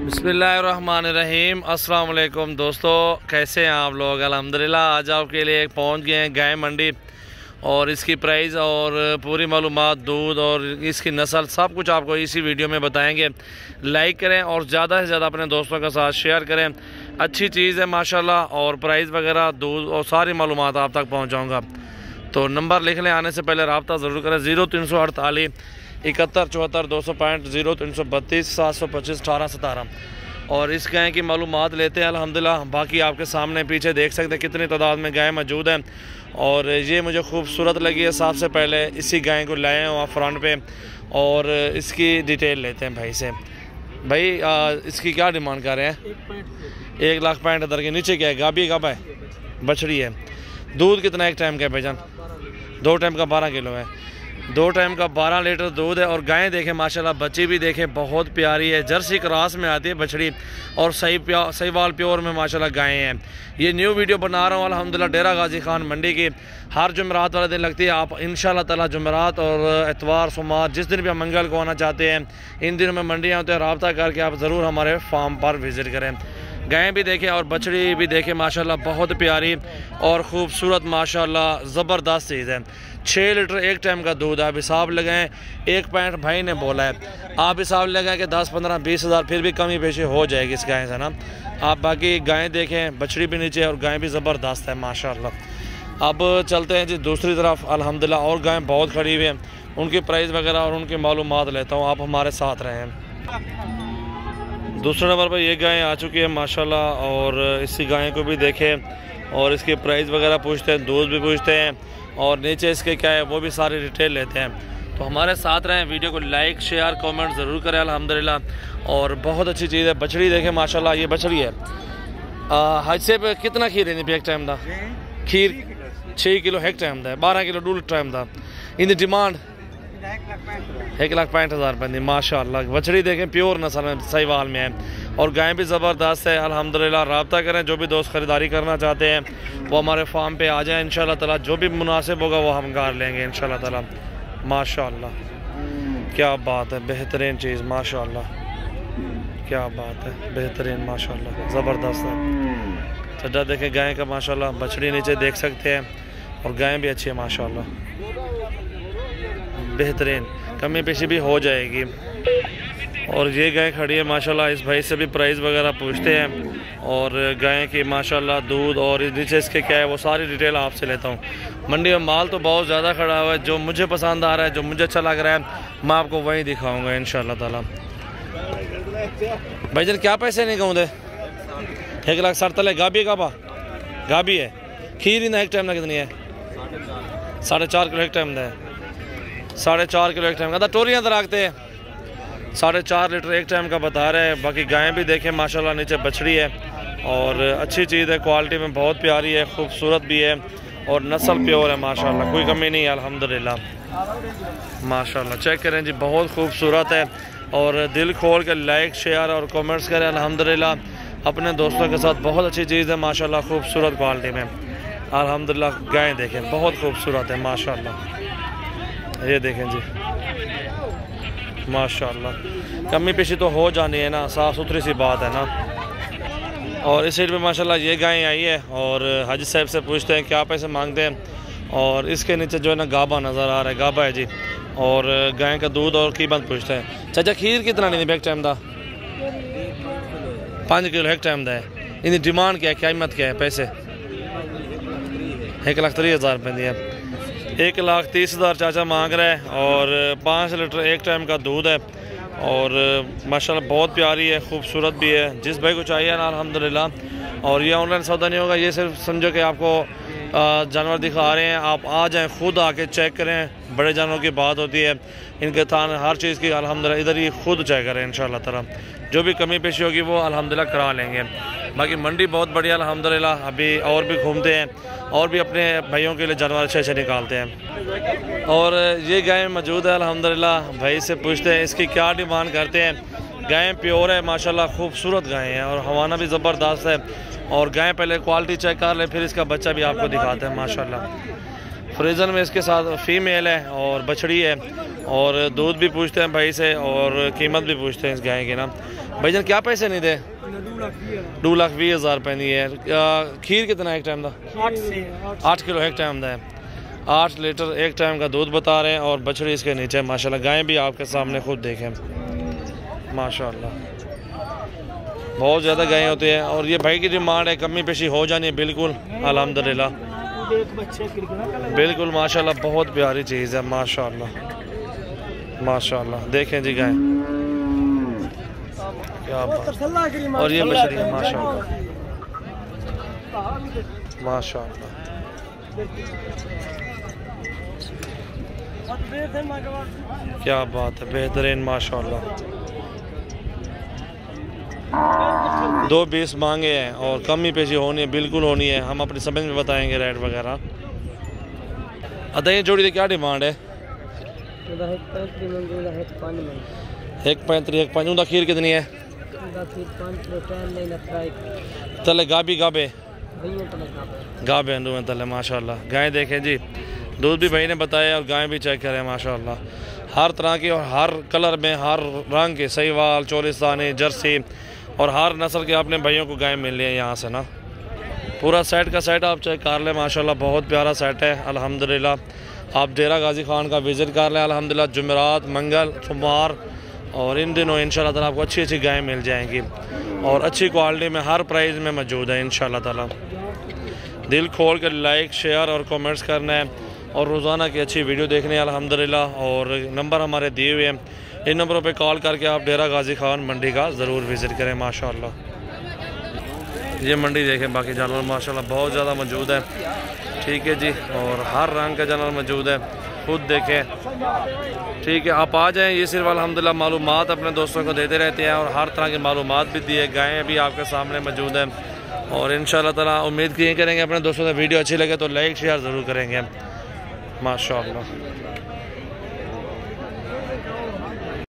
बिस्मिल्लाहिर्रहमानिर्रहीम। अस्सलाम वालेकुम दोस्तों, कैसे हैं आप लोग। अल्हम्दुलिल्लाह आज आपके लिए पहुंच गए हैं गाय मंडी और इसकी प्राइस और पूरी मालूमात, दूध और इसकी नस्ल सब कुछ आपको इसी वीडियो में बताएंगे। लाइक करें और ज़्यादा से ज़्यादा अपने दोस्तों के साथ शेयर करें। अच्छी चीज़ है माशाल्लाह, और प्राइस वगैरह, दूध और सारी मालूमात आप तक पहुँचाऊँगा। तो नंबर लिख लें, आने से पहले रब्ता ज़रूर करें। 0348 71 74 265, 0332 725 18 17। और इस गाय की मालूमात लेते हैं अल्हम्दुलिल्लाह। बाकी आपके सामने पीछे देख सकते हैं कितनी तादाद में गाय मौजूद हैं, और ये मुझे खूबसूरत लगी है। सबसे पहले इसी गाय को लाए हैं फ्रंट पे और इसकी डिटेल लेते हैं भाई से। भाई इसकी क्या डिमांड कर रहे हैं? 1,65,000 के नीचे क्या है? गाभी कब है? बछड़ी है। दूध कितना एक टाइम का है भाईजान? 2 टाइम का 12 किलो है। 2 टाइम का 12 लीटर दूध है। और गायें देखें माशाल्लाह, बच्ची भी देखें बहुत प्यारी है। जर्सी क्रॉस में आती है बछड़ी और सहीवाल प्योर में माशाल्लाह गायें हैं। ये न्यू वीडियो बना रहा हूँ अल्हम्दुलिल्लाह डेरा गाजी खान मंडी की। हर जुमेरात वाले दिन लगती है। आप इंशाल्लाह ताला जुमेरात और एतवार सोमवार जिस दिन भी आप मंगल को आना चाहते हैं, इन दिनों में मंडियाँ होते हैं, रब्ता करके आप ज़रूर हमारे फार्म पर विज़िट करें। गायें भी देखें और बछड़ी भी देखें माशाल्लाह, बहुत प्यारी और ख़ूबसूरत माशाल्लाह, ज़बरदस्त चीज़ है। 6 लीटर एक टाइम का दूध। आप हिसाब लगाएं, 1 भाई ने बोला है, आप हिसाब लगाएं कि 10 15 20 हज़ार फिर भी कमी पेशी हो जाएगी इस गाय से ना। आप बाकी गायें देखें, बछड़ी भी नीचे और गायें भी ज़बरदस्त है माशाल्लाह। अब चलते हैं जी दूसरी तरफ अल्हम्दुलिल्लाह, और गायें बहुत खड़ी हुई हैं, उनकी प्राइस वगैरह और उनकी मालूमात लेता हूँ। आप हमारे साथ रहें। दूसरे नंबर पर ये गाय आ चुकी है माशाल्लाह, और इसी गाय को भी देखें और इसकी प्राइस वगैरह पूछते हैं, दूध भी पूछते हैं, और नीचे इसके क्या है वो भी सारी डिटेल लेते हैं। तो हमारे साथ रहें, वीडियो को लाइक शेयर कमेंट ज़रूर करें अल्हम्दुलिल्लाह। और बहुत अच्छी चीज़ है। बछड़ी देखें माशाल्लाह, ये बछड़ी है। हादसे पे कितना खीर है एक टाइम का? खीर 6 किलो एक टाइम का, 12 किलो दूध टाइम का। इन डिमांड 1,65,000 रुपये माशाल्लाह। बछड़ी देखें प्योर नस्ल में सहीवाल में है, और गाय भी ज़बरदस्त है अल्हम्दुलिल्लाह। रब्ता करें, जो भी दोस्त ख़रीदारी करना चाहते हैं वो हमारे फार्म पे आ जाएं इंशाल्लाह ताला। जो भी मुनासिब होगा वो हम कर लेंगे इंशाल्लाह ताला। माशाल्लाह क्या बात है, बेहतरीन चीज़ माशाल्लाह, क्या बात है, बेहतरीन माशाल्लाह, ज़बरदस्त है। चड्डा देखें गाय का माशाल्लाह, बछड़ी नीचे देख सकते हैं, और गाय भी अच्छी है माशाल्लाह, बेहतरीन, कमी पेशी भी हो जाएगी। और ये गाय खड़ी है माशाल्लाह। इस भाई से भी प्राइस वगैरह पूछते हैं, और गाय की माशाल्लाह दूध और नीचे इसके क्या है वो सारी डिटेल आपसे लेता हूँ। मंडी में माल तो बहुत ज़्यादा खड़ा हुआ है, जो मुझे पसंद आ रहा है, जो मुझे अच्छा लग रहा है, मैं आपको वही दिखाऊँगा इंशाल्लाह ताला। भाईजान क्या पैसे नहीं कहूँ दे? 1,60,000 गाभी का गाभी है। खीर ही ना एक टाइम ना कितनी है? 4.5 किलो एक टाइम है। 4.5 किलो एक टाइम का टोरियाँ दरागते हैं। 4.5 लीटर एक टाइम का बता रहे हैं। बाकी गायें भी देखें माशाल्लाह, नीचे बछड़ी है और अच्छी चीज़ है, क्वालिटी में बहुत प्यारी है, खूबसूरत भी है, और नस्ल प्योर है माशाल्लाह, कोई कमी नहीं है अल्हम्दुलिल्लाह माशाल्लाह। चेक करें जी, बहुत खूबसूरत है। और दिल खोल के लाइक शेयर और कमेंट्स करें अल्हम्दुलिल्लाह अपने दोस्तों के साथ। बहुत अच्छी चीज़ है माशाल्लाह, खूबसूरत क्वालिटी में अल्हम्दुलिल्लाह। गायें देखें बहुत खूबसूरत है माशाल्लाह, ये देखें जी माशाल्लाह। कमी पेशी तो हो जानी है ना, साफ़ सुथरी सी बात है ना। और इस साइड पे माशाल्लाह ये गाय आई है, और हाजी साहब से पूछते हैं क्या पैसे मांगते हैं। और इसके नीचे जो है ना गाबा नज़र आ रहा है, गाबा है जी। और गाय का दूध और कीमत पूछते हैं। चाचा खीर कितना नहीं एक टाइम का? 5 किलो एक टाइम का है। इनकी डिमांड क्या है, कीमत क्या है? पैसे 1,30,000 रुपये दिए। 1,30,000 चाचा मांग रहा है, और 5 लीटर एक टाइम का दूध है, और माशाल्लाह बहुत प्यारी है, खूबसूरत भी है। जिस भाई को चाहिए ना अल्हम्दुलिल्लाह। और ये ऑनलाइन सौदा नहीं होगा, ये सिर्फ समझो कि आपको जानवर दिखा रहे हैं, आप आ जाएं, खुद आके चेक करें। बड़े जानवरों की बात होती है, इनके थान हर चीज़ की अल्हम्दुलिल्लाह इधर ही खुद चेक करें इंशाल्लाह ताला। जो भी कमी पेशी होगी वो अल्हम्दुलिल्लाह करा लेंगे। बाकी मंडी बहुत बढ़िया अल्हम्दुलिल्लाह। अभी और भी घूमते हैं, और भी अपने भाइयों के लिए जानवर अच्छे अच्छे निकालते हैं। और ये गाय मौजूद है अल्हम्दुलिल्लाह। भाई से पूछते हैं इसकी क्या डिमांड करते हैं। गाय प्योर है माशाल्लाह, खूबसूरत गाय है, और हवाना भी ज़बरदस्त है। और गाय पहले क्वालिटी चेक कर ले, फिर इसका बच्चा भी आपको दिखाते हैं माशाल्लाह। फ्रीजन में इसके साथ फीमेल है और बछड़ी है, और दूध भी पूछते हैं भाई से और कीमत भी पूछते हैं इस गाय की ना। भाईजान क्या पैसे नहीं दे? 2,20,000 रुपये नहीं है। खीर कितना एक टाइम का? 8 किलो एक टाइम का है। 8 लीटर एक टाइम का दूध बता रहे हैं, और बछड़ी इसके नीचे माशाल्लाह। गाय भी आपके सामने खुद देखें माशाल्लाह, बहुत ज़्यादा गायें होती हैं। और ये भाई की डिमांड है, कमी पेशी हो जानी है बिल्कुल अल्हम्दुलिल्लाह, बिल्कुल माशाल्लाह। बहुत प्यारी चीज़ है माशाल्लाह माशाल्लाह। देखें जी गाय क्या बात। और ये बछड़ी है माशाल्लाह माशाल्लाह। क्या बात है, बेहतरीन माशाल्लाह। 2,20 मांगे हैं और कमी पेशी होनी है, बिल्कुल होनी है। हम अपनी समझ में बताएंगे रेट वगैरह। अदा ये जोड़ी की क्या डिमांड है? 1,35 1,5 खीर कितनी है? तले गाबे गाबे अंडू में तले माशाल्लाह। गाय देखें जी, दूध भी भाई ने बताया और गाय भी चेक करें माशाल्लाह। हर तरह की और हर कलर में, हर रंग के, सहीवाल, चोलिस्तानी, जर्सी और हर नस्ल के अपने भाइयों को गाय मिल रही है यहाँ से ना। पूरा सेट का सेट आप चेक कर लें माशाल्लाह, बहुत प्यारा सेट है अल्हम्दुलिल्लाह। आप डेरा गाजी खान का विज़िट कर लें अल्हम्दुलिल्लाह, जुमेरात, मंगल, सोमवार और इन दिनों इंशाल्लाह ताला आपको अच्छी अच्छी गायें मिल जाएंगी और अच्छी क्वालिटी में हर प्राइस में मौजूद है इंशाल्लाह ताला। दिल खोल कर लाइक, शेयर और कमेंट्स करना है और रोज़ाना की अच्छी वीडियो देखनी है अल्हम्दुलिल्लाह। और नंबर हमारे दिए हुए हैं, इन नंबरों पे कॉल करके आप डेरा गाजी खान मंडी का ज़रूर विज़िट करें माशाल्लाह। ये मंडी देखें, बाकी जानवर माशाल्लाह बहुत ज़्यादा मौजूद है, ठीक है जी। और हर रंग का जानवर मौजूद है, खुद देखें, ठीक है। आप आ जाएँ, ये सिर्फ अल्हम्दुलिल्लाह मालूमात अपने दोस्तों को देते रहते हैं और हर तरह की मालूमात भी दिए। गायें भी आपके सामने मौजूद हैं और इंशाल्लाह ताला उम्मीद की करेंगे अपने दोस्तों से वीडियो अच्छी लगे तो लाइक शेयर ज़रूर करेंगे माशाल्लाह।